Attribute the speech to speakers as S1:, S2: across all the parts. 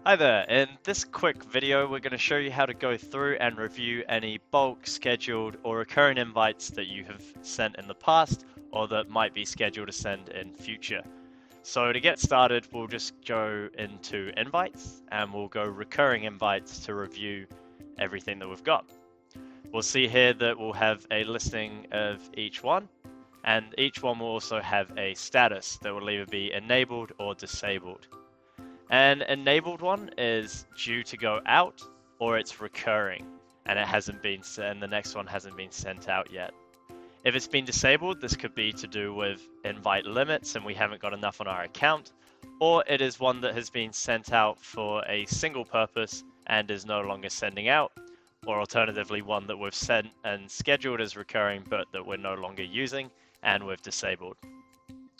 S1: Hi there, in this quick video we're going to show you how to go through and review any bulk, scheduled or recurring invites that you have sent in the past or that might be scheduled to send in future. So to get started we'll just go into invites and we'll go recurring invites to review everything that we've got. We'll see here that we'll have a listing of each one, and each one will also have a status that will either be enabled or disabled. An enabled one is due to go out or it's recurring and it hasn't been sent, and the next one hasn't been sent out yet. If it's been disabled, this could be to do with invite limits and we haven't got enough on our account, or it is one that has been sent out for a single purpose and is no longer sending out, or alternatively one that we've sent and scheduled as recurring but that we're no longer using and we've disabled.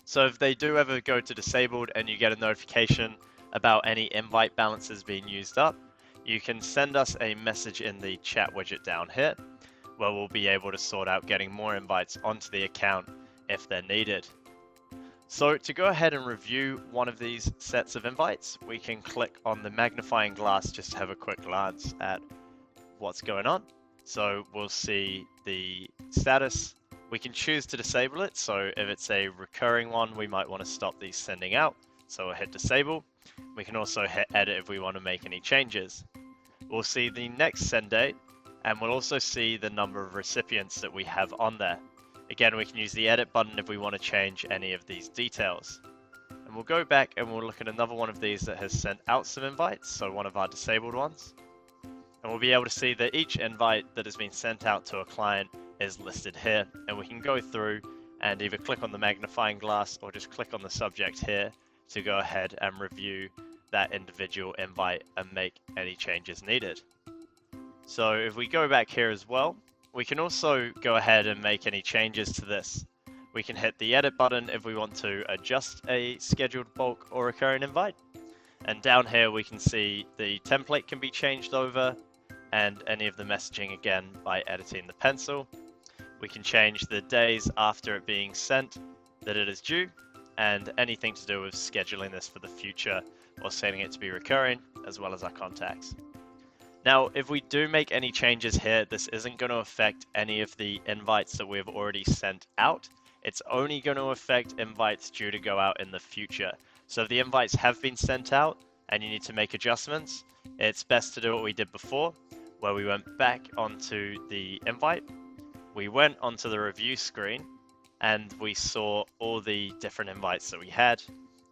S1: So if they do ever go to disabled and you get a notification about any invite balances being used up, you can send us a message in the chat widget down here where we'll be able to sort out getting more invites onto the account if they're needed. So to go ahead and review one of these sets of invites, we can click on the magnifying glass just to have a quick glance at what's going on. So we'll see the status. We can choose to disable it, so if it's a recurring one we might want to stop these sending out, so we'll hit disable. We can also hit edit if we want to make any changes. We'll see the next send date, and we'll also see the number of recipients that we have on there. Again, we can use the edit button if we want to change any of these details. And we'll go back and we'll look at another one of these that has sent out some invites, so one of our disabled ones. And we'll be able to see that each invite that has been sent out to a client is listed here, and we can go through and either click on the magnifying glass or just click on the subject here to go ahead and review that individual invite and make any changes needed. So if we go back here as well, we can also go ahead and make any changes to this. We can hit the edit button if we want to adjust a scheduled bulk or recurring invite. And down here we can see the template can be changed over and any of the messaging again by editing the pencil. We can change the days after it being sent that it is due, and anything to do with scheduling this for the future or setting it to be recurring, as well as our contacts. Now, if we do make any changes here, this isn't going to affect any of the invites that we've already sent out. It's only going to affect invites due to go out in the future. So if the invites have been sent out and you need to make adjustments, it's best to do what we did before, where we went back onto the invite, we went onto the review screen, and we saw all the different invites that we had,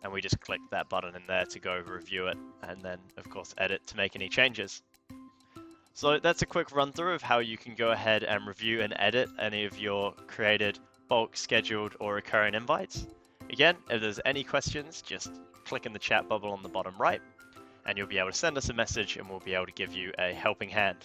S1: and we just clicked that button in there to go review it, and then of course edit to make any changes. So that's a quick run through of how you can go ahead and review and edit any of your created bulk, scheduled or recurring invites. Again, if there's any questions, just click in the chat bubble on the bottom right and you'll be able to send us a message and we'll be able to give you a helping hand.